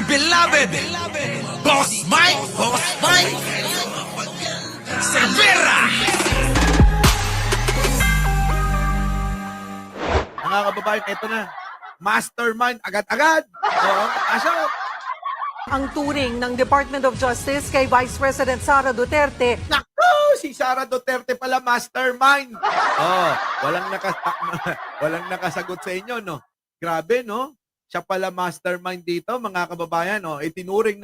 beloved, Boss Mike, Cervera. Mga kababayan, ito na. Mastermind, agad-agad. Oo, aso. Ang turing ng Department of Justice kay Vice President Sara Duterte. Naku, si Sara Duterte pala mastermind. Oh, walang nakasagot sa inyo, no? Grabe, no? Siya pala mastermind dito, mga kababayan. Oh, itinuring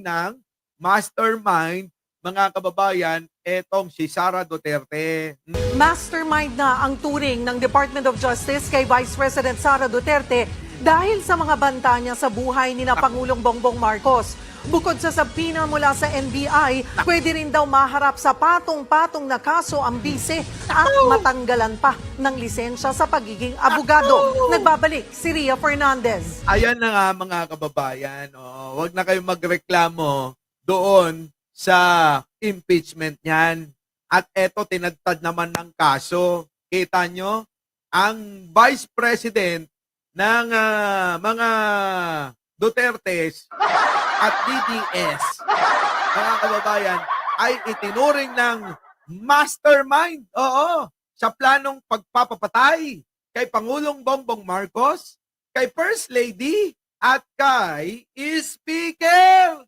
ng mastermind, mga kababayan, etong si Sara Duterte. Mastermind na ang turing ng Department of Justice kay Vice President Sara Duterte dahil sa mga banta niya sa buhay ni na Pangulong Bongbong Marcos. Bukod sa sabina mula sa NBI, pwede rin daw maharap sa patong-patong na kaso ang bise at matanggalan pa ng lisensya sa pagiging abogado. Nagbabalik si Ria Fernandez. Ayan na nga, mga kababayan. Oh, wag na kayong magreklamo doon sa impeachment niyan. At eto, tinagtad naman ng kaso. Kita nyo, ang Vice President ng mga Dutertes at DDS, mga kababayan, ay itinuring ng mastermind, oo, sa planong pagpapapatay kay Pangulong Bongbong Marcos, kay First Lady, at kay Speaker.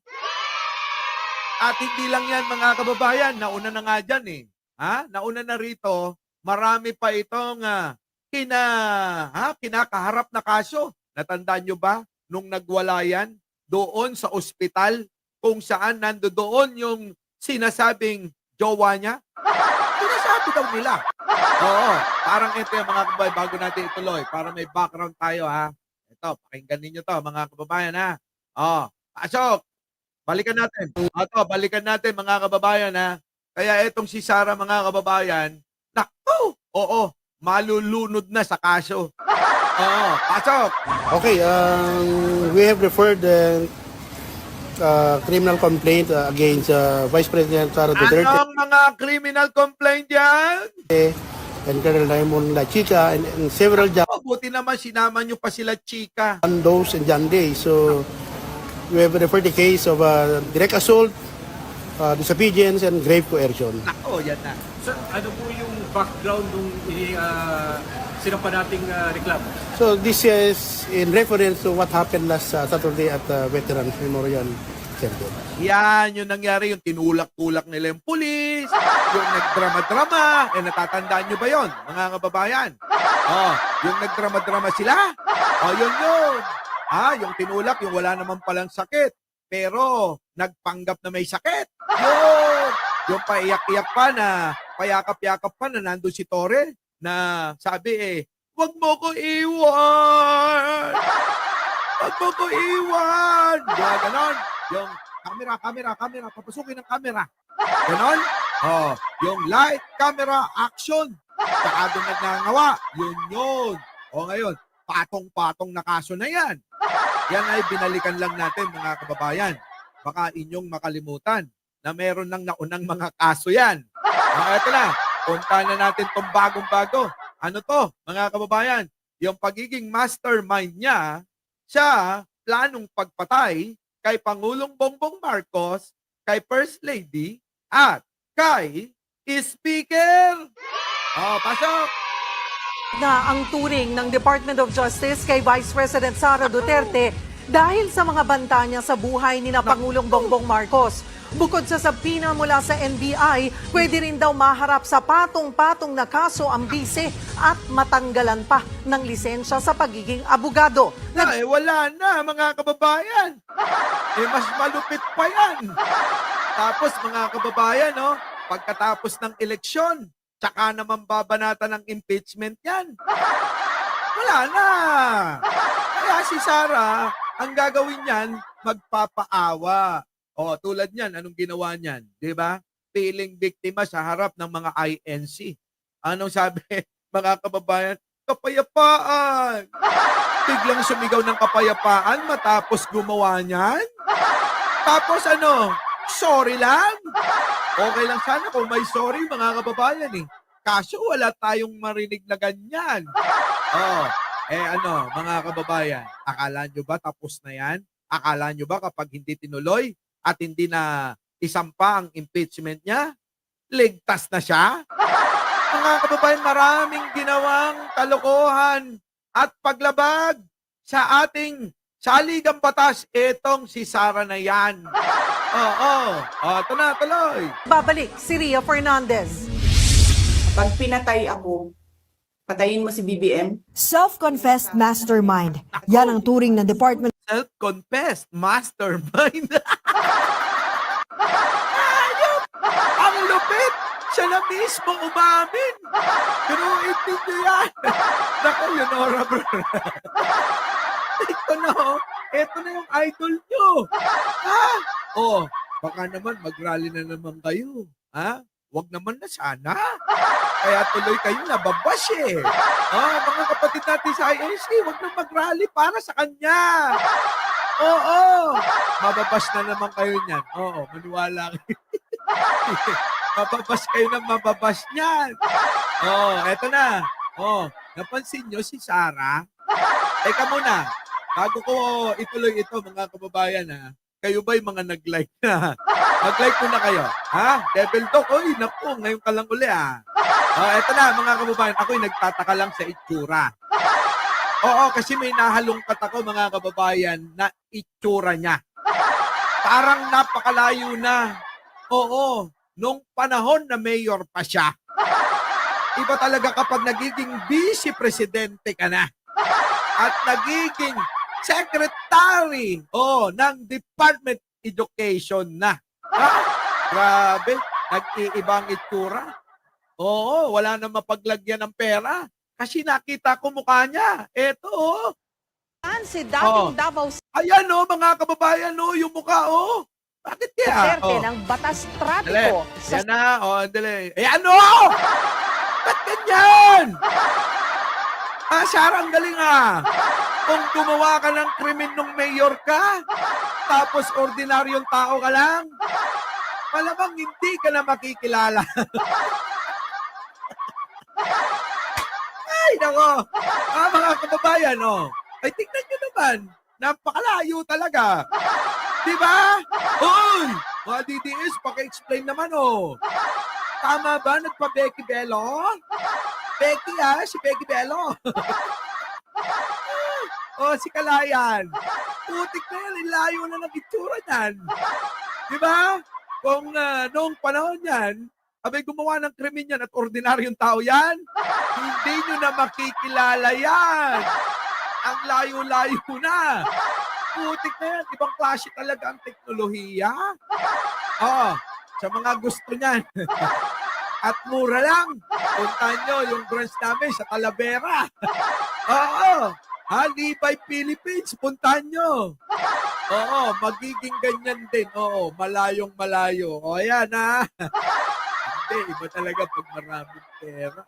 At hindi lang yan, mga kababayan, nauna na nga dyan eh. Nauna na rito, marami pa itong kinakaharap na kaso. Natandaan nyo ba nung nagwala yan doon sa ospital kung saan nandoon yung sinasabing jowa niya? Sinasabi daw nila. Oo, parang ito yung mga kababayan, bago natin ituloy, para may background tayo ha. Ito, pakinggan ninyo to, mga kababayan ha. Pasok! Balikan natin. Balikan natin, mga kababayan ha. Kaya itong si Sara, mga kababayan, naku! Oo, malulunod na sa kaso. Oo, pasok! Okay, we have referred the criminal complaint against Vice President Sara Duterte Anong mga criminal complaint yan? and Colonel Raymond La Chica and several Buti naman sinama nyo pa sila, chika. John Doe's and John Day. So we have referred the case of direct assault, disobedience, and grave coercion. Nako, yan na. Sir, ano po yung background nung sinampa nating reklamo? So this is in reference to what happened last Saturday at Veterans Memorial Center. Yan yung nangyari, yung tinulak-tulak nila yung pulis, yung nagdrama-drama. Natatandaan nyo ba yon, mga kababayan? Yung nagdrama-drama sila. Yun. Yung tinulak, yung wala naman palang sakit. Pero nagpanggap na may sakit. Yung paiyak-iyak pa na, payakap-yakap pa na nandun si Torre na sabi wag mo ko iwan! Wag mo ko iwan! Yung ganon. Yung camera, papasukin ng camera. Ganon. Yung light, camera, action. Saka doon nagnangawa. Yun. Ngayon, patong-patong na kaso na yan. Yan ay binalikan lang natin, mga kababayan. Baka inyong makalimutan na meron ng naunang mga kaso yan. Ito na, punta na natin itong bagong-bago. Ano to, mga kababayan? Yung pagiging mastermind niya sa planong pagpatay kay Pangulong Bongbong Marcos, kay First Lady, at kay Speaker. Pasok! Na ang turing ng Department of Justice kay Vice President Sara Duterte dahil sa mga banta niya sa buhay ni na Pangulong Bongbong Marcos. Bukod sa sabina mula sa NBI, pwede rin daw maharap sa patong-patong na kaso ang bise at matanggalan pa ng lisensya sa pagiging abogado. Wala na, mga kababayan. Mas malupit pa yan. Tapos, mga kababayan, pagkatapos ng eleksyon, tsaka naman babanatan ng impeachment yan. Wala na. Kaya si Sara, ang gagawin niyan, magpapaawa. Tulad niyan, anong ginawa niyan? Diba? Feeling biktima sa harap ng mga INC. Anong sabi, mga kababayan? Kapayapaan. Biglang sumigaw ng kapayapaan matapos gumawa niyan. Tapos sorry lang. Okay lang sana kung may sorry, mga kababayan Kaso wala tayong marinig na ganyan. Mga kababayan, akala nyo ba tapos na yan? Akala nyo ba kapag hindi tinuloy at hindi na isampa ang impeachment niya, ligtas na siya? Mga kababayan, maraming ginawang kalokohan at paglabag sa ating saligang batas. Etong si Sara na yan. Oo. Ito na, tuloy. Babalik si Ria Fernandez. Pag pinatay ako, patayin mo si BBM? Self-confessed mastermind. Yan ang turing ng Department Self-confessed mastermind. Ayop! Ang lupit! Siya na mismo umamin. Pero hindi niyo yan. Naku, Leonora, bro. Ito na, oh. Ito na yung idol nyo. Ha? Oh, baka naman mag-rally na naman kayo. Ha? Wag naman na sana. Kaya tuloy kayo nababash eh. Mga kapatid natin sa INC, wag na mag-rally para sa kanya. Oo. Mababash na naman kayo niyan. Oo, maniwala kayo. Mababash kayo ng mababash niyan. Eto na. Napansin nyo si Sara? Teka muna. Bago ko ituloy ito, mga kababayan, ha? Kayo ba'y mga nag-like na? Mag-like mo na kayo. Ha? Devil Dog. Uy, naku, ngayon ka lang uli, ha? Eto na, mga kababayan. Ako'y nagtataka lang sa itsura. Oo, kasi may nahalungkat ako, mga kababayan, na itsura niya. Parang napakalayo na. Oo, nung panahon na mayor pa siya. Iba talaga kapag nagiging vice presidente ka na. At nagiging secretary ng Department Education na. Ha? Grabe, nag-iibang itsura. Oo, wala na mapaglagyan ng pera. Kasi nakita ko mukha niya. Eto, oh. Si dating Davao Ayan, oh, mga kababayan, oh, yung mukha, oh. Bakit kaya? Duterte ng batas trapiko sa Yan na, dali. Ayan, oh! Ba't ganyan? Sara, ang galing, Kung gumawa ka ng krimen nung mayor ka, tapos ordinaryong tao ka lang, malamang hindi ka na makikilala. Ay, nako. Mga kababayan, ay tingnan nyo naman, napakalayo talaga. Diba? Hoy! Mga DDS, paki-explain naman, Tama ba? Nagpa-Becky Bello? Becky, si Becky Bello. Si Kalayan. Putik na yan, ilayo na ng itsura niyan. Diba? Kung noong panahon yan, abay gumawa ng krimen yan at ordinaryong tao yan, hindi nyo na makikilala yan. Ang layo-layo na. Putik na yan. Ibang klase talaga ang teknolohiya. Sa mga gusto niyan. At mura lang. Puntahan nyo yung branch namin sa Talavera. Libay Philippines. Puntahan nyo. Magiging ganyan din. Malayong malayo. Ayan, Hindi, iba talaga pag maraming pera.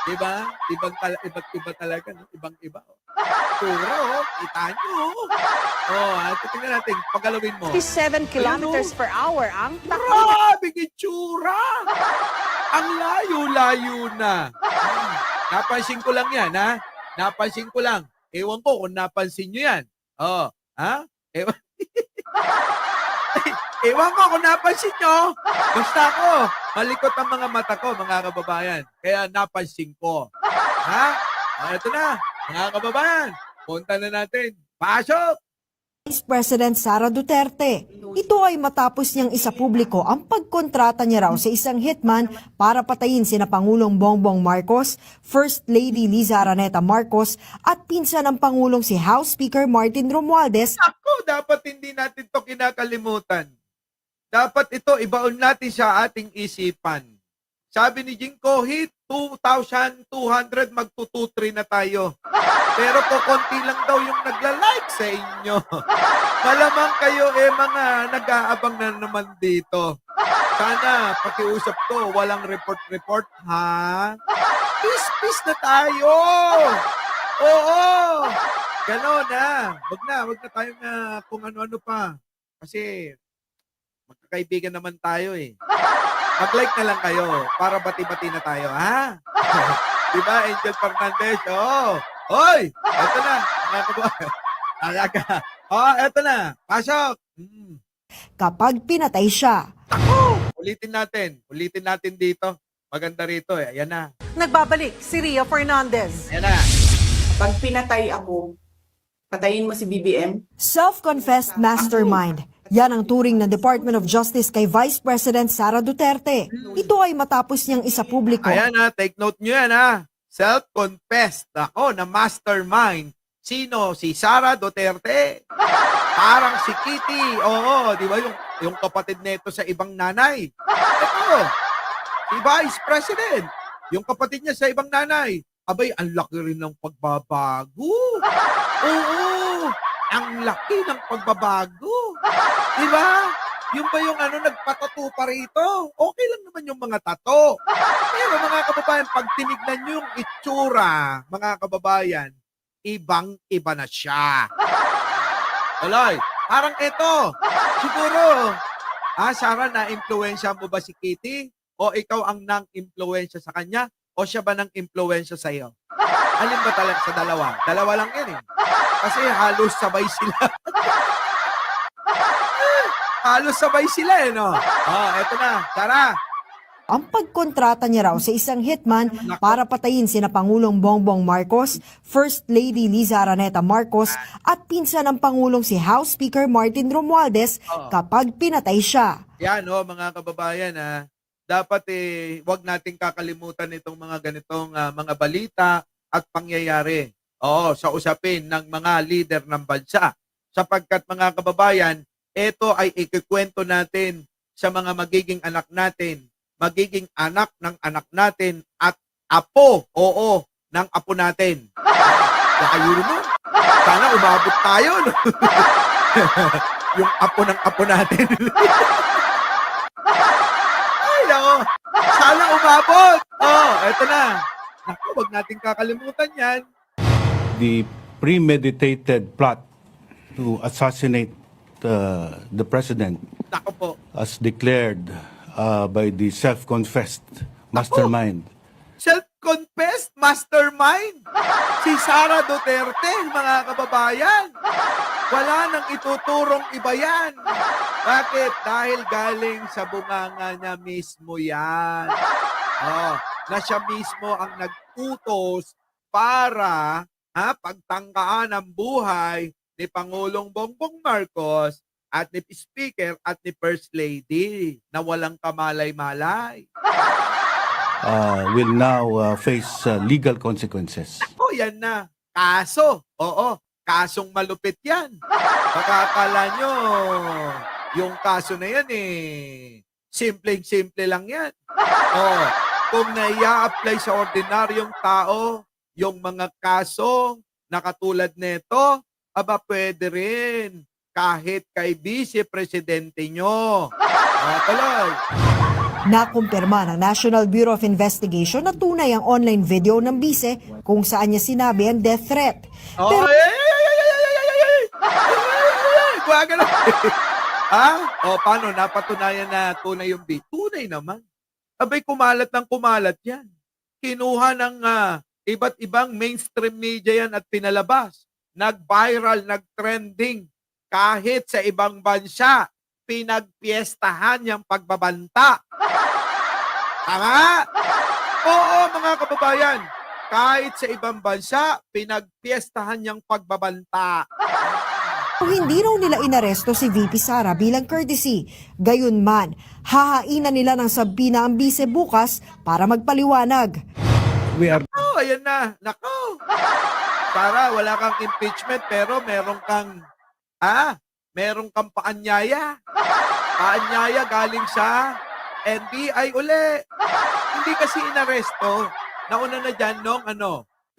Diba? Iba't iba talaga, no? Ibang-iba. Puro, kita nyo. Tingnan natin, pagalawin mo. 57 kilometers per hour ang Grabe, itsura! Ang layo-layo na. Napansin ko lang yan, ha? Napansin ko lang. Ewan ko kung napansin nyo yan. Ewan ko kung napansin nyo. Basta ako, malikot ang mga mata ko, mga kababayan. Kaya napansin ko. Ito na, mga kababayan. Punta na natin. Pasok! Vice President Sara Duterte. Ito ay matapos niyang isapubliko ang pagkontrata niya raw sa isang hitman para patayin sina Pangulong Bongbong Marcos, First Lady Liza Araneta Marcos at pinsan ng Pangulong si House Speaker Martin Romualdez. Dapat hindi natin to kinakalimutan. Dapat ito ibaon natin sa ating isipan. Sabi ni Jinko, hit 2,200 magtututre na tayo. Pero kukunti lang daw yung nagla-like sa inyo. Malamang kayo mga nag-aabang na naman dito. Sana pakiusap ko, walang report, ha? Peace na tayo! Oo! Ganon Wag na tayo na kung ano-ano pa. Kasi magkakaibigan naman tayo Mag-like na lang kayo para bati-bati na tayo, ha? Diba, Angel Fernandez? Hoy! Ito na, mga kababayan. Eto na. Pasok. kapag pinatay siya. Ulitin natin dito. Maganda rito eh. Ayan na. Nagbabalik si Ria Fernandez. Ayan na. Pag pinatay ako, patayin mo si BBM? Self-confessed mastermind. Yan ang turing ng Department of Justice kay Vice President Sara Duterte. Ito ay matapos niyang isa publiko Ayan na. Take note nyo yan ha. Self-confessed ako na mastermind. Sino? Si Sara Duterte. Parang si Kitty. Oo, di ba? Yung kapatid nito sa ibang nanay. Ito. Si Vice President. Yung kapatid niya sa ibang nanay. Abay, ang laki rin ng pagbabago. Oo. Ang laki ng pagbabago. Di ba? Yung ba yung nagpatato pa rito? Okay lang naman yung mga tato. Pero mga kababayan, pag tinignan nyo yung itsura, mga kababayan, ibang-iba na siya. Aloy, parang ito. Siguro, Sarah, na-influensya mo ba si Kitty? O ikaw ang nang-influensya sa kanya? O siya ba nang-influensya sa iyo? Alin ba talaga sa dalawa? Dalawa lang yan eh. Kasi halos sabay sila. Halos sabay sila eh, no? Eto na. Sarah. ang pagkontrata niya raw sa isang hitman para patayin sina Pangulong Bongbong Marcos, First Lady Liza Araneta Marcos at pinsan ng Pangulong si House Speaker Martin Romualdez kapag pinatay siya. Yan mga kababayan dapat wag nating kakalimutan itong mga ganitong mga balita at pangyayari. Sa usapin ng mga leader ng bansa. Sapagkat mga kababayan, ito ay ikikwento natin sa mga magiging anak natin, magiging anak ng anak natin at apo, ng apo natin. Layo mo. Sana umabot tayo. No? Yung apo ng apo natin. Ay, nako. Sana umabot. Eto na. Naku, wag nating kakalimutan yan. The premeditated plot to assassinate the president, Nako po. as declared by the self-confessed mastermind. Self-confessed mastermind. Si Sara Duterte, mga kababayan. Wala nang ituturong iba yan. Bakit? Dahil galing sa bunganga niya mismo yan. Na siya mismo ang nag-utos para pagtangkaan ang buhay ni Pangulong Bongbong Marcos at ni Speaker at ni First Lady na walang kamalay-malay. Will now face legal consequences. Yan na. Kaso. Kasong malupit yan. Makakala nyo, yung kaso na yan simpleng-simple lang yan. Kung nai-apply sa ordinaryong tao, yung mga kaso na katulad nito, pwede rin. Kahit kay Vice Presidente nyo. Tuloy. Nakumpirma ng National Bureau of Investigation na tunay ang online video ng bise kung saan niya sinabi ang death threat. Pero Gumagano. Paano? Napatunayan na tunay yung video? Tunay naman. Abay, kumalat ng kumalat yan. Kinuha ng iba't ibang mainstream media yan at pinalabas. Nag-viral, nag-trending. Kahit sa ibang bansa, pinagpiestahan yung pagbabanta. Tama? Oo, mga kababayan. Kahit sa ibang bansa, pinagpiestahan yung pagbabanta. kung hindi raw nila inaresto si VP Sara bilang courtesy, gayunman, hahainan nila ng sabina ang bise bukas para magpaliwanag. Ayan na. Nako. Para wala kang impeachment pero meron kang paanyaya. Paanyaya galing sa NBI uli. Hindi kasi inaresto. Nauna na dyan nung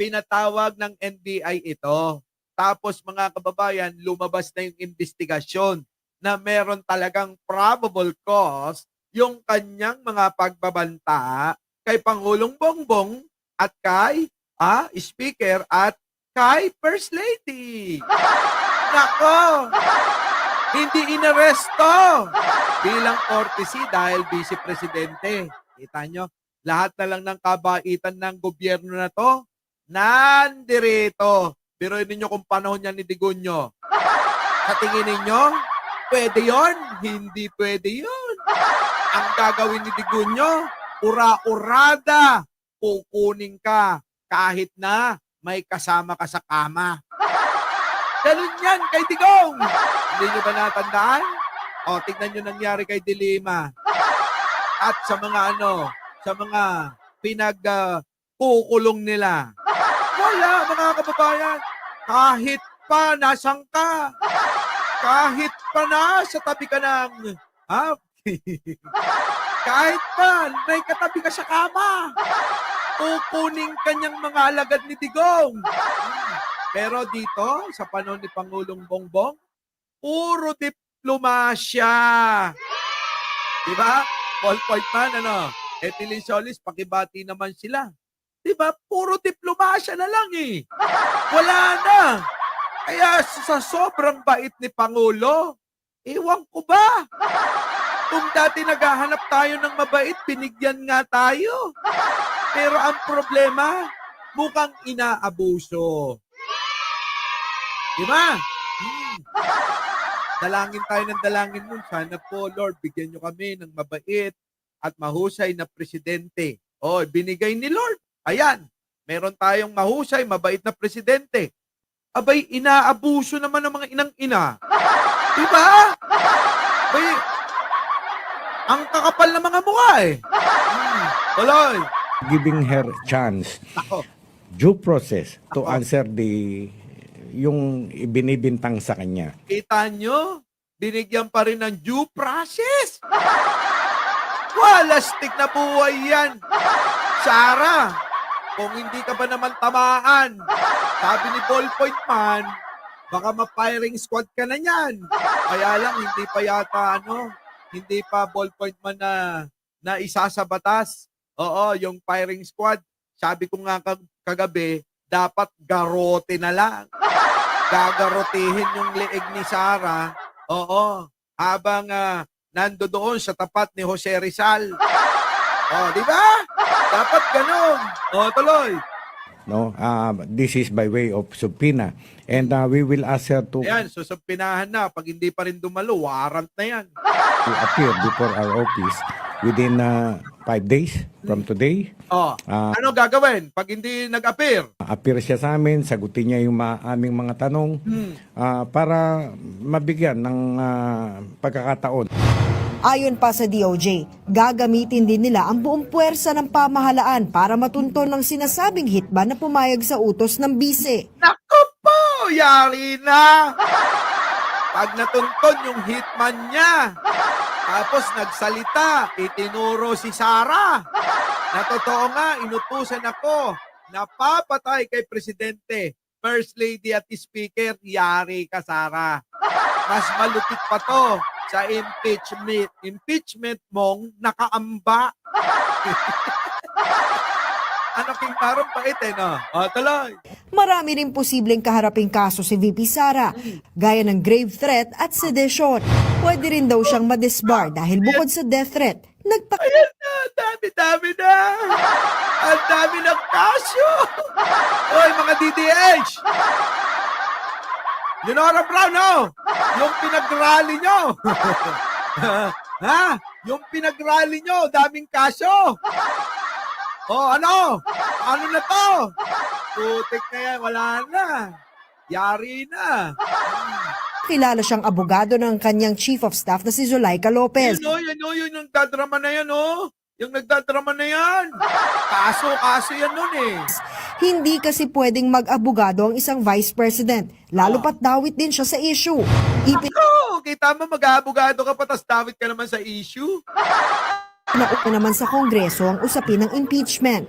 pinatawag ng NBI ito. Tapos mga kababayan, lumabas na yung investigasyon na meron talagang probable cause yung kanyang mga pagbabanta kay Pangulong Bongbong at kay Speaker at kay First Lady. Nako! Hindi inaresto bilang courtesy dahil Vice Presidente. Kita nyo, lahat na lang ng kabaitan ng gobyerno na to, nandirito. Pero ninyo kung panahon niya ni Digunyo. Sa tingin ninyo, pwede yon? Hindi pwede yon. Ang gagawin ni Digunyo, ura-urada, kukunin ka kahit na may kasama ka sa kama. Ganun yan kay Digong. Hindi nyo ba natandaan? O, tignan nyo nangyari kay Dilima. At sa mga sa mga kukulong nila. Wala, mga kababayan. Kahit pa nasang ka. Kahit pa nasa tabi ka ng, kahit pa may katabi ka sa kama. Kukunin kanyang mga alagad ni Digong. Pero dito, sa panahon ni Pangulong Bongbong, puro diplomasya. Diba? Ballpoint man, Ethylene Solis, pakibati naman sila. Diba? Puro diplomasya na lang eh. Wala na. Kaya sa sobrang bait ni Pangulo, ewan ko ba? Kung dati naghahanap tayo ng mabait, binigyan nga tayo. Pero ang problema, mukhang inaabuso. Diba? Dalangin tayo ng dalangin nun. Sana po, Lord, bigyan nyo kami ng mabait at mahusay na presidente. O, binigay ni Lord. Ayan, meron tayong mahusay, mabait na presidente. Abay, inaabuso naman ng mga inang-ina. Diba? Abay, ang kakapal ng mga mukha eh. Tuloy. Giving her chance, Ako. due process to answer yung ibinibintang sa kanya. Kita nyo, binigyan pa rin ng due process. Walastik na buhay yan. Sarah, kung hindi ka ba naman tamaan, sabi ni Ballpoint Man, baka ma-firing squad ka na yan. Kaya lang, hindi pa yata, hindi pa Ballpoint Man na isa sa batas. Oo, yung firing squad. Sabi ko nga kagabi, dapat garote na lang. Gagarotihin yung leeg ni Sarah. Oo, habang nando doon sa tapat ni Jose Rizal. Oh, di ba? Dapat ganun. Oh, tuloy. No, this is by way of subpoena, and we will ask her to Ayan, susupinahan na. Pag hindi pa rin dumalo, warrant na yan. appear before our office within 5 days from today. Oh, ano gagawin pag hindi nag-appear? Appear siya sa amin, sagutin niya yung aming mga tanong para mabigyan ng pagkakataon. Ayon pa sa DOJ, gagamitin din nila ang buong puwersa ng pamahalaan para matunton ng sinasabing hitman na pumayag sa utos ng bise. Naku po, yari na. Pag natunton yung hitman niya, tapos nagsalita, itinuro si Sarah. Na totoo nga, inutusan ako na papatay kay Presidente, First Lady at Speaker, yari ka, Sarah. Mas malupit pa to sa impeachment mong nakaamba. Ano King Marong bait no? O, tuloy. Marami rin posibleng kaharaping kaso si VP Sara, gaya ng grave threat at sedition. Pwede rin daw siyang madisbar dahil bukod sa death threat, Ayan na, dami-dami na. Ang dami ng kaso. Oy, mga DDH. Lenora Brown, yung pinag-rally nyo. Ha? Yung pinag-rally nyo, daming kaso. Ano? Ano na to? Putik na yan, wala na. Yari na. kilala siyang abogado ng kanyang chief of staff na si Zulaika Lopez. Yung nagdadrama na yan, Yung nagdadrama na yan. Kaso yan nun eh. Hindi kasi pwedeng mag-abogado ang isang vice president, lalo pat dawit din siya sa issue. Kita mo, mag-abogado ka pa, tas dawit ka naman sa issue. Nauna naman sa Kongreso ang usapin ng impeachment.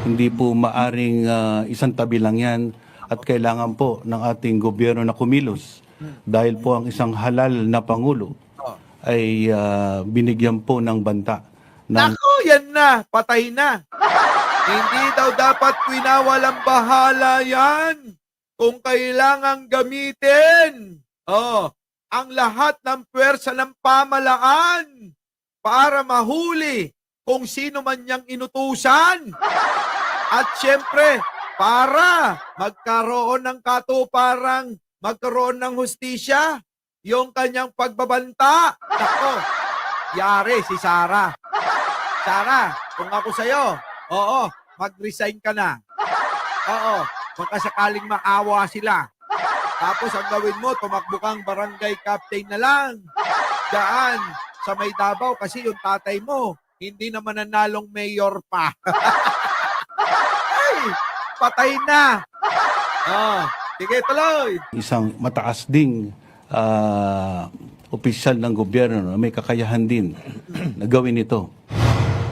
Hindi po maaring isang tabi lang yan at kailangan po ng ating gobyerno na kumilos dahil po ang isang halal na Pangulo ay binigyan po ng banta. Nako, yan na. Patay na. Hindi daw dapat winawalang bahala yan kung kailangang gamitin. Ang lahat ng puwersa ng pamalaan para mahuli kung sino man niyang inutusan. At syempre, para magkaroon ng katuparang magkaroon ng hustisya yung kanyang pagbabanta. Nako, yari si Sara. Sara, kung ako sa'yo, oo, mag-resign ka na. Oo, baka sakaling maawa sila. Tapos ang gawin mo, tumakbo kang barangay captain na lang. Diyan, sa May Davao, kasi yung tatay mo, hindi naman nanalong mayor pa. Ay, patay na. Oh, sige, tuloy. Isang mataas ding opisyal ng gobyerno na may kakayahan din na gawin ito.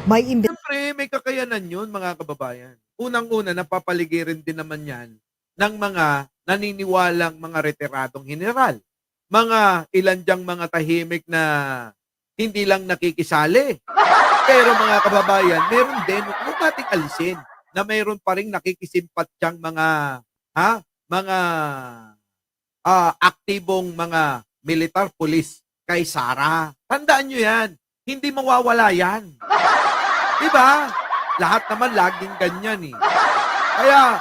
May Siyempre, may kakayanan yun, mga kababayan. Unang-una, napapaligiran din naman yan ng mga naniniwalang mga retiradong general. Mga ilan dyang mga tahimik na hindi lang nakikisali. Pero mga kababayan, meron din, huwag nating alisin, na mayroon pa rin nakikisimpatyang mga aktibong mga militar police kay Sara. Tandaan nyo yan. Hindi mawawala yan. Diba? Lahat naman laging ganyan eh. Kaya,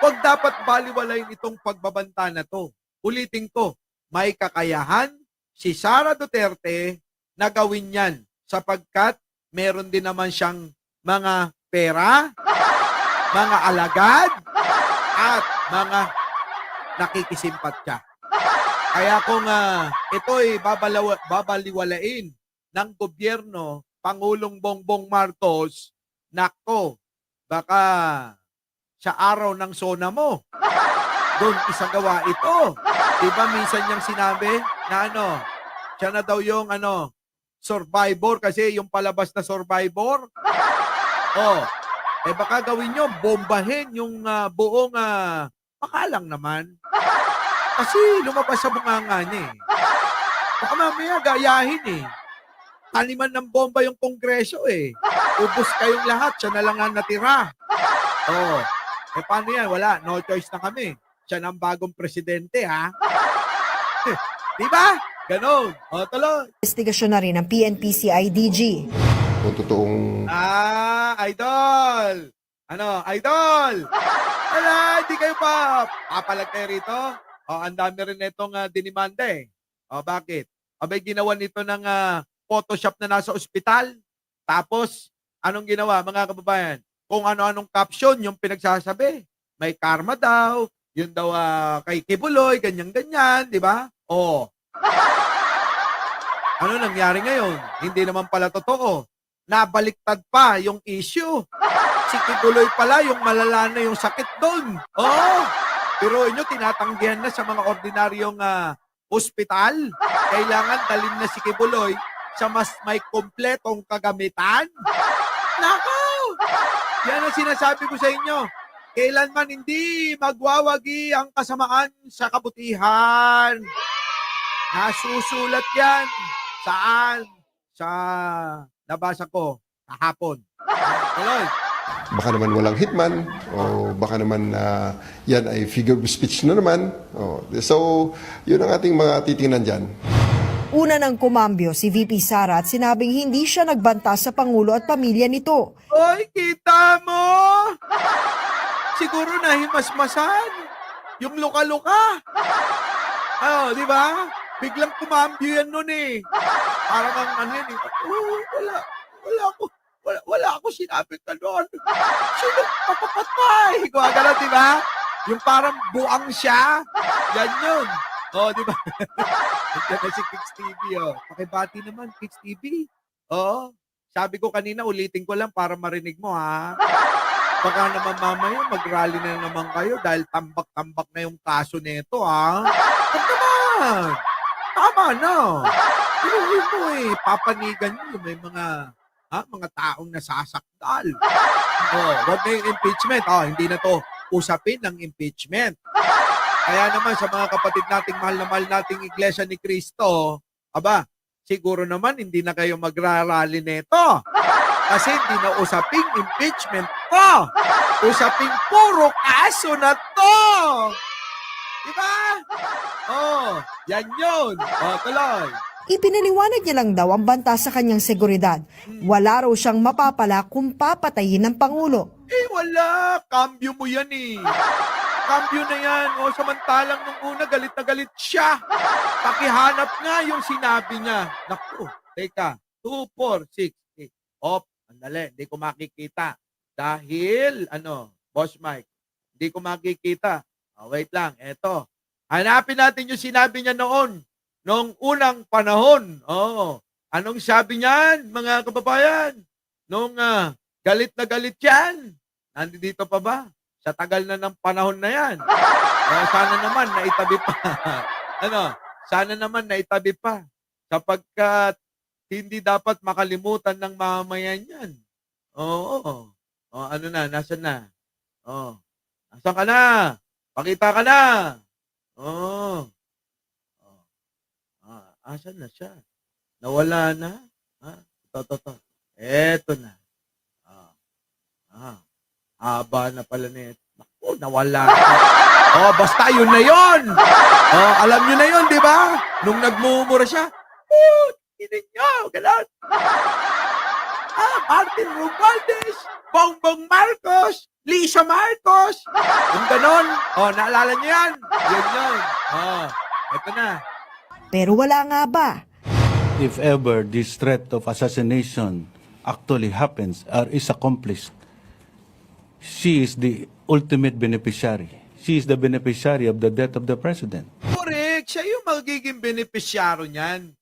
wag dapat baliwalayin itong pagbabanta na to. Ulitin ko, may kakayahan si Sara Duterte na gawin yan sapagkat meron din naman siyang mga pera, mga alagad, at mga nakikisimpatya. Kaya kung ito'y babaliwalain ng gobyerno, Pangulong Bongbong Marcos, nako, baka sa araw ng sona mo, doon isagawa ito. Diba minsan niyang sinabi na siya na daw yung survivor kasi yung palabas na survivor. Baka gawin nyo, bombahin yung buong pakalang naman. Kasi lumabas sa bunganga niya eh. Baka mamaya gayahin eh. Taniman ng bomba yung kongreso eh. Ubus kayong lahat, siya na lang ang natira. Paano yan? Wala, no choice na kami. Siya na ang bagong presidente, ha? Diba? Ganon. Tuloy. investigasyon na rin ng PNP-CIDG. Kung totoong Idol! Idol! Wala, hindi kayo pa. Papalag kayo rito? Ang dami rin itong dinimanda eh. Bakit? Abay, ginawa nito ng Photoshop na nasa ospital. Tapos, anong ginawa, mga kababayan? Kung ano-anong caption yung pinagsasabi. May karma daw. Yun daw kay Kibuloy, ganyan-ganyan, di ba? Ano nangyari ngayon? Hindi naman pala totoo. Nabaliktad pa yung issue. Si Kibuloy pala, yung malala na yung sakit doon. Pero inyo, tinatanggihan na sa mga ordinaryong ospital. Kailangan dalhin na si Kibuloy sa mas may kompletong kagamitan. Nako! Yan ang sinasabi ko sa inyo. Kailanman hindi magwawagi ang kasamaan sa kabutihan. Nasusulat yan. Saan? Sa nabasa ko kahapon. Tuloy. baka naman walang hitman o baka naman yan ay figure of speech na naman. So, yun ang ating mga titingnan dyan. Una nang kumambyo si VP Sara at sinabing hindi siya nagbanta sa Pangulo at pamilya nito. Oy, kita mo! Siguro nahimasmasan. Yung luka-luka. Di ba? Biglang kumambyo yan nun eh. Parang ang yan eh. Wala ako sinabi ka doon. Sino papapatay? Kung gano'n, di ba? Yung parang buang siya. Yan yun. Di ba? Nandiyan na si Kicks TV, Pakibati naman, Kicks TV. Sabi ko kanina, ulitin ko lang para marinig mo, ha? Baka naman mamaya, mag-rally na naman kayo dahil tambak-tambak na yung kaso nito, ha? Huwag naman! Tama na! Pero mo papanigan nyo, may mga taong nasasakdal. Huwag na yung impeachment. Hindi na to usapin ng impeachment. Kaya naman sa mga kapatid nating mahal na mahal nating Iglesia ni Cristo, siguro naman hindi na kayo magrarally nito. Kasi hindi na usaping impeachment to. Usaping puro kaso na to. Diba? Yan yun. Tuloy. Ipinaliwanag niya lang daw ang banta sa kanyang seguridad. Wala raw siyang mapapala kung papatayin ng Pangulo. Wala. Kambyo mo yan eh. Cambio na yan. O, samantalang nung una, galit na galit siya. Pakihanap nga yung sinabi niya. Naku, teka. 2, 4, 6, 8. Op, andali, hindi ko makikita. Dahil, Boss Mike, hindi ko makikita. Wait lang, eto. Hanapin natin yung sinabi niya noon. Noong unang panahon. Anong sabi niyan, mga kababayan? Nung galit na galit yan. Nandito pa ba? Sa tagal na ng panahon na yan. Sana naman naitabi pa. Sana naman naitabi pa. Sapagkat hindi dapat makalimutan ng mamamayan yan. Oo. Nasaan na? Nasaan ka na? Pakita ka na. Asan na siya? Nawala na? Ito. Eto na. Haba na pala nito. Naku, nawala na. Basta yun na yun. Alam nyo na yun, di ba? Nung nagmumura siya, hindi nyo, gano'n. Martin Romualdez, Bongbong Marcos, Lisa Marcos. Yung gano'n. Naalala nyo yan? Yun. Eto na. Pero wala nga ba? If ever this threat of assassination actually happens or is accomplished, she is the ultimate beneficiary. She is the beneficiary of the death of the president. Correct. Siya yung magiging benepisyaryo niyan.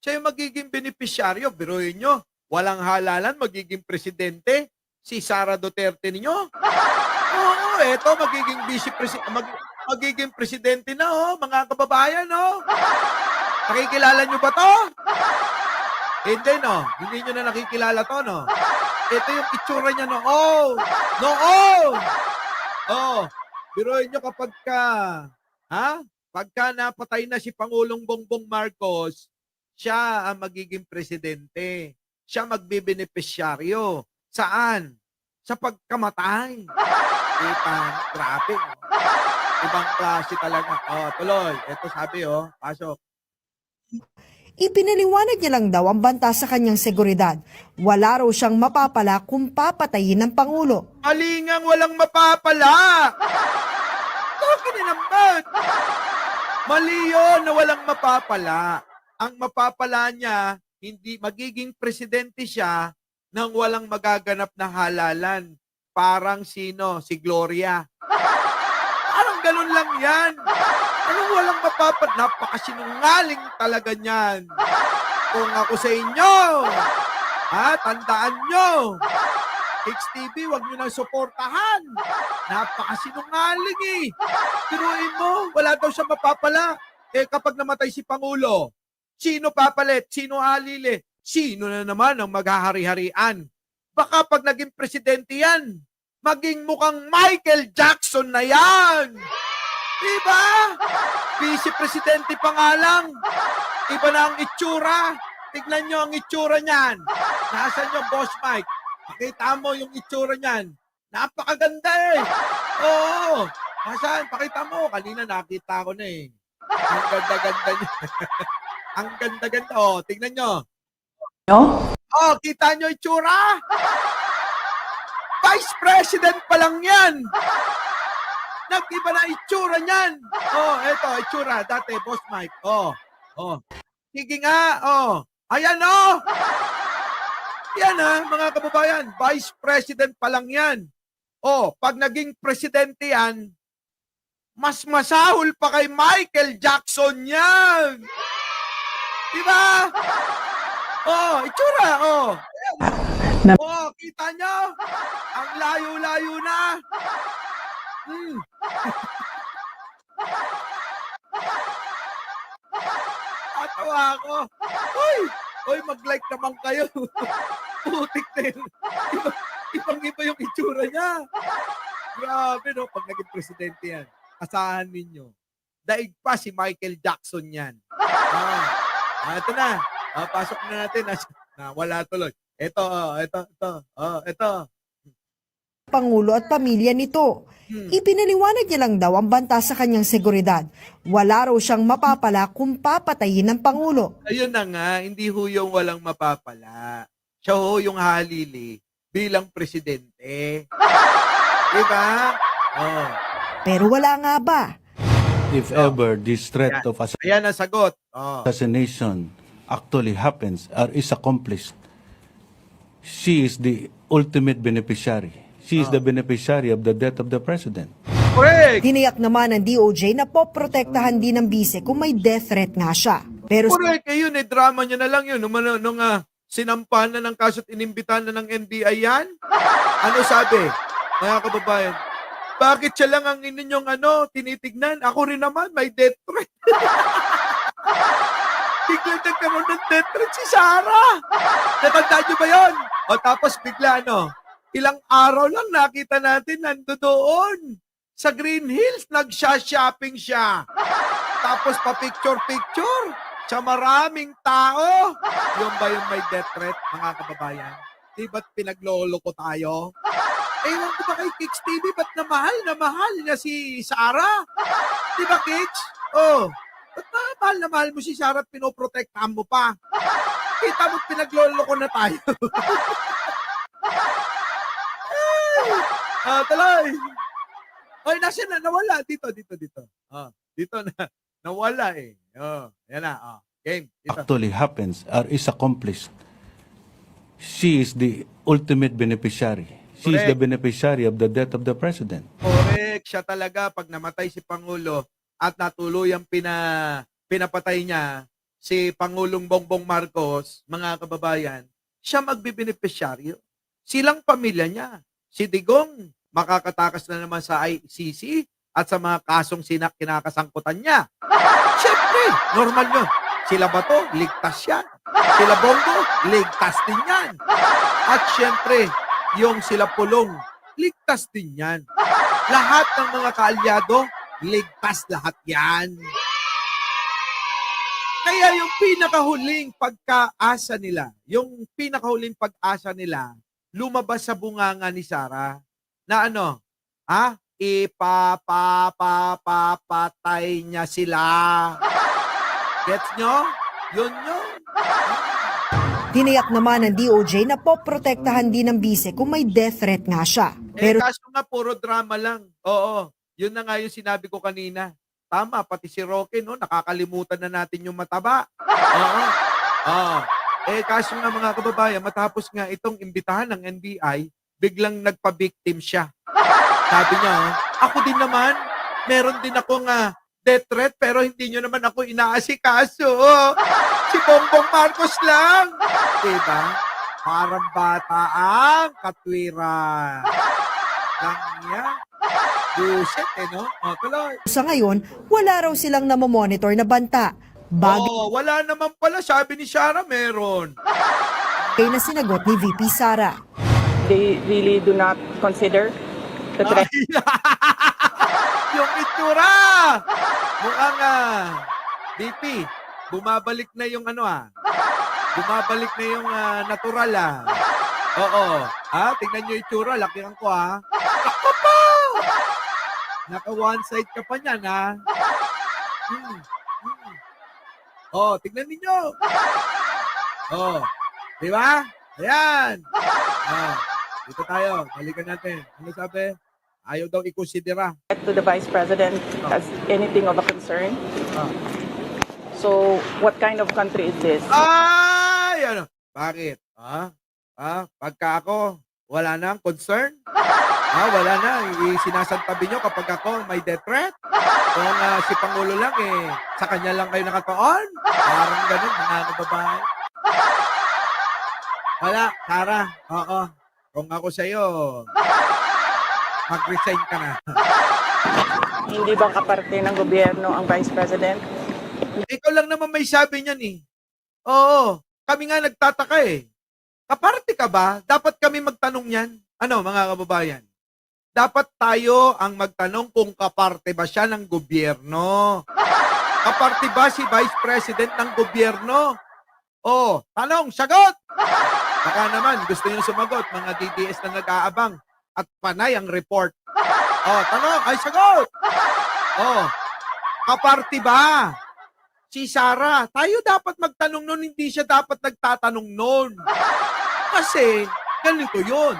Siya yung magiging benepisyaryo. Biruin nyo, walang halalan, magiging presidente si Sara Duterte ninyo. Eto, magiging magiging presidente na, mga kababayan, Nakikilala nyo ba to? Hindi, no? Hindi nyo na nakikilala to, no? Ito yung itsura niya noon. Biruin nyo kapag pagka napatay na si Pangulong Bongbong Marcos, siya ang magiging presidente. Siya magbibenepisyaryo. Saan? Sa pagkamatay. Grabe. Ibang klase talaga. Tuloy. Ito sabi, pasok. Ipinaliwanag niya lang daw ang banta sa kanyang seguridad. Wala raw siyang mapapala kung papatayin ng Pangulo. Malingang walang mapapala. Bakit naman? Mali yun na walang mapapala. Ang mapapala niya, hindi magiging presidente siya nang walang magaganap na halalan. Parang sino? Si Gloria. Parang ganun lang yan. Anong walang mapapala? Napakasinungaling talaga niyan. Kung ako sa inyo, tandaan nyo. HTV, wag nyo nang suportahan. Napakasinungaling Tiruin mo, wala daw siya mapapala. Kapag namatay si Pangulo, sino papalit? Sino halili? Sino na naman ang maghahari-harian? Baka pag naging presidente yan, maging mukhang Michael Jackson na yan. Diba? Vice-presidente pa nga lang. Iba na ang itsura. Tignan nyo ang itsura niyan. Nasaan yung Boss Mike? Pakita mo yung itsura niyan. Napakaganda Oo. Nasaan? Pakita mo. Kanina nakita ko na Ang ganda-ganda niya. Ang ganda-ganda. Tignan nyo. Kita nyo itsura? Vice President pa lang yan. Nag-iba na itsura niyan. Eto, itsura. Dati, Boss Mike. Sige nga. Ayan, Yan, mga kababayan. Vice President pa lang yan. Pag naging presidente yan, mas masahol pa kay Michael Jackson yan. Diba? Itsura, kita nyo? Ang layo-layo na. Atawa ako. Uy, mag-like naman kayo. Putik na yun. Ibang-iba yung itsura niya. Grabe, pag naging presidente yan, asahan ninyo. Daig pa si Michael Jackson yan. Ito na. Pasok na natin. Wala tuloy. Ito. Pangulo at pamilya nito. Ipinaliwanag niya lang daw ang banta sa kanyang seguridad. Wala raw siyang mapapala kung papatayin ng Pangulo. Ayun na nga, hindi ho yung walang mapapala. Siya ho yung halili bilang presidente. Diba? Pero wala nga ba? If ever this threat of Ayan ang sagot. Oh. assassination actually happens or is accomplished, she is the ultimate beneficiary. She is the beneficiary of the death of the president. Correct! Tiniyak naman ng DOJ na poprotektahan din ng bise kung may death threat nga siya. Pero Correct! Eh, yun eh, drama niya na lang yun. Nung sinampahan na ng kaso at inimbitahan na ng NBI yan, ano sabi? Mga kababayan, bakit siya lang ang inyong tinitignan? Ako rin naman, may death threat. Biglang nagkaroon ng death threat si Sarah. Natandaan niyo ba yun? O tapos bigla ilang araw lang nakita natin nandoon sa Green Hills, nagsha-shopping siya. Tapos pa-picture-picture sa maraming tao. Yung ba yung may death threat, mga kababayan? Di ba't pinaglolo ko tayo? Ewan ko ba kay Kicks TV, ba't na mahal niya si Sarah? Di ba, Kicks? Oh, ba't na mahal mo si Sarah at pinoprotektahan mo pa? Kita mo, pinaglolo ko na tayo. Tuloy. Oy, nasaan na? Nawala. Dito. Dito na. Nawala eh. Yan na. Game. Dito. Actually happens or is accomplished, she is the ultimate beneficiary. She is the beneficiary of the death of the president. Correct. Siya talaga, pag namatay si Pangulo at natuluyang pinapatay niya si Pangulong Bongbong Marcos, mga kababayan, siya magbibenepisyaryo. Silang pamilya niya. Si Digong, makakatakas na naman sa ICC at sa mga kasong kinakasangkutan niya. Siyempre, normal yun. Sila Bato, ligtas yan. Sila Bongo, ligtas din yan. At siyempre, yung sila Pulong, ligtas din yan. Lahat ng mga kaalyado, ligtas lahat yan. Kaya yung pinakahuling pagkaasa nila, lumabas sa bunganga ni Sarah na ipapapatay niya sila. Gets nyo? Yun. tiniyak naman ng DOJ na poprotektahan din ng bise kung may death threat nga siya. Pero kaso nga puro drama lang. Oo. Yun na nga yung sinabi ko kanina. Tama, pati si Roque, nakakalimutan na natin yung mataba. Oo. Kaso nga mga kababayan, matapos nga itong imbitahan ng NBI, biglang nagpa-victim siya. Sabi niya, ako din naman, meron din akong death threat, pero hindi nyo naman ako inaasikaso. Si Bongbong Marcos lang. Diba? Parang bata ang katwiran. Lang niya. Buset tuloy. sa ngayon, wala raw silang namomonitor na banta. Bagay Wala naman pala. Sabi ni Sarah, meron. na sinagot ni VP Sara. They really do not consider the threat. Yung itsura! Mukhang BP, bumabalik na yung bumabalik na yung natural Oo. Tingnan nyo yung itsura, lakihan ko Ako po! Naka one side ka pa niyan tignan ninyo. Di ba? Ayan. Dito tayo. Balikan natin. Ano sabi? Ayaw daw ikonsidera. To the Vice President as anything of a concern. So, what kind of country is this? Ay! Bakit? Pagka ako, wala nang concern? Wala na. Sinasantabi nyo kapag ako may death threat? Kung si Pangulo lang sa kanya lang kayo nakatoon? Parang ganun, mga babae. Wala, Sarah. Oo. Kung ako sa'yo, mag-resign ka na. Hindi ba kaparte ng gobyerno ang Vice President? Ikaw lang naman may sabi niyan Oo. Kami nga nagtataka Kaparte ka ba? Dapat kami magtanong yan. Mga kababayan? Dapat tayo ang magtanong kung kaparte ba siya ng gobyerno. Kaparte ba si Vice President ng gobyerno? Tanong, sagot! Baka naman, gusto nyo sumagot, mga DDS na nag-aabang at panay ang report. Tanong, ay sagot! Kaparte ba si Sarah? Tayo dapat magtanong nun, hindi siya dapat nagtatanong nun. Kasi, ganito yun.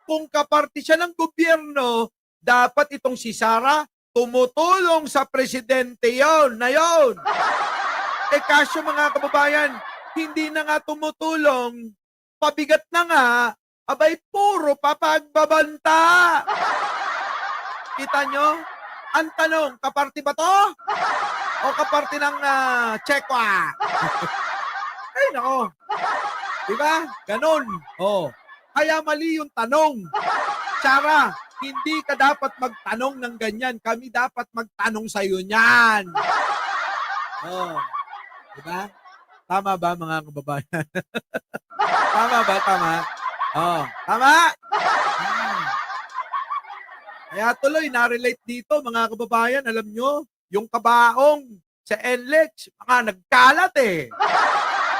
Kung kaparte siya ng gobyerno, dapat itong si Sara tumutulong sa presidente yon na yon. Kasyo mga kababayan, hindi na nga tumutulong, pabigat na nga, abay puro papagbabanta. Kita nyo? Ang tanong, kaparti ba to? O kaparti ng Chekwa? Ay, nako. Diba? Ganon. Oh. Kaya mali yung tanong. Sara, hindi ka dapat magtanong ng ganyan. Kami dapat magtanong sa'yo niyan. Oh. Diba? Tama ba mga kababayan? Tama ba? Tama? Oh. Tama? Kaya tuloy, narelate dito mga kababayan. Alam nyo, yung kabaong sa NLEX, mga nagkalat eh.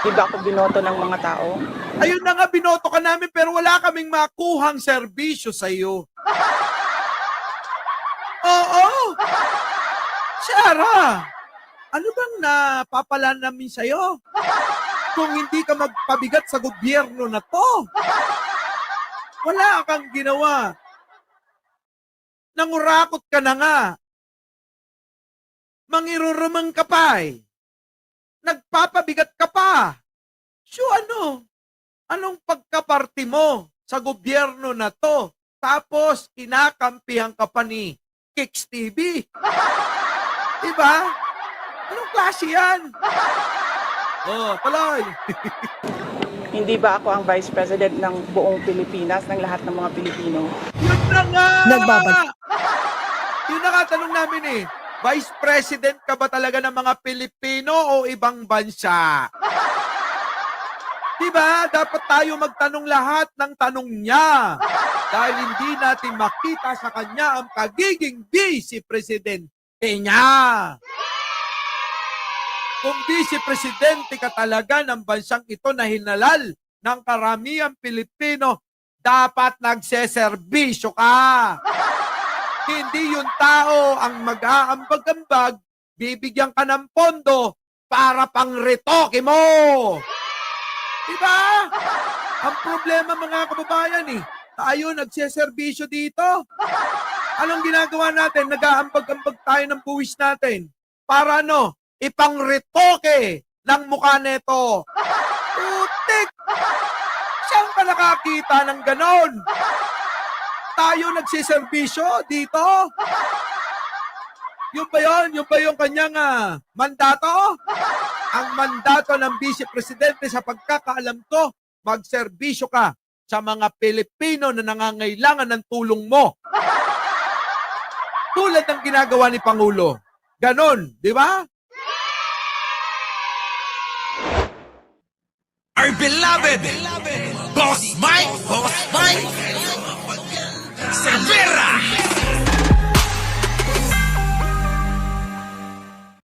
Di ba ako binoto ng mga tao? Ayun na nga, binoto ka namin pero wala kaming makuhang serbisyo sa iyo. Oo. Sara, ano bang napapala namin sa iyo? Kung hindi ka magpabigat sa gobyerno na to. Wala kang ginawa. Nangurakot ka na nga. Mangirurumang ka pa eh. Nagpapabigat ka pa. So ano? Anong pagkaparti mo sa gobyerno na to? Tapos kinakampihan ka pa ni Kicks TV. Diba? Anong klase yan? Oh, tuloy. Hindi ba ako ang Vice President ng buong Pilipinas, ng lahat ng mga Pilipino? Yun na nga! Nagbabalik. Yun na nga tanong namin eh. Vice President ka ba talaga ng mga Pilipino o ibang bansa? Diba? Dapat tayo magtanong lahat ng tanong niya. Dahil hindi natin makita sa kanya ang pagiging Vice Presidente niya. Kung Vice Presidente ka talaga ng bansang ito na hinalal ng karamihang Pilipino, dapat nagseserbisyo ka. Hindi yung tao ang mag-aambag-ambag, bibigyan ka ng pondo para pang retoke mo. Diba? Ang problema mga kababayan eh, tayo nagseserbisyo dito. Anong ginagawa natin? Nag-aambag-ambag tayo ng buwis natin. Para ano? Ipang retoke ng mukha neto. Putik! Saan ka nakakita ng ganon? Tayo nagsiservisyo dito? Yung ba yun? Yung ba yung kanyang mandato? Ang mandato ng Vice Presidente sa pagkakaalam ko, magserbisyo ka sa mga Pilipino na nangangailangan ng tulong mo. Tulad ng ginagawa ni Pangulo. Ganon, di ba? Our beloved Boss Mike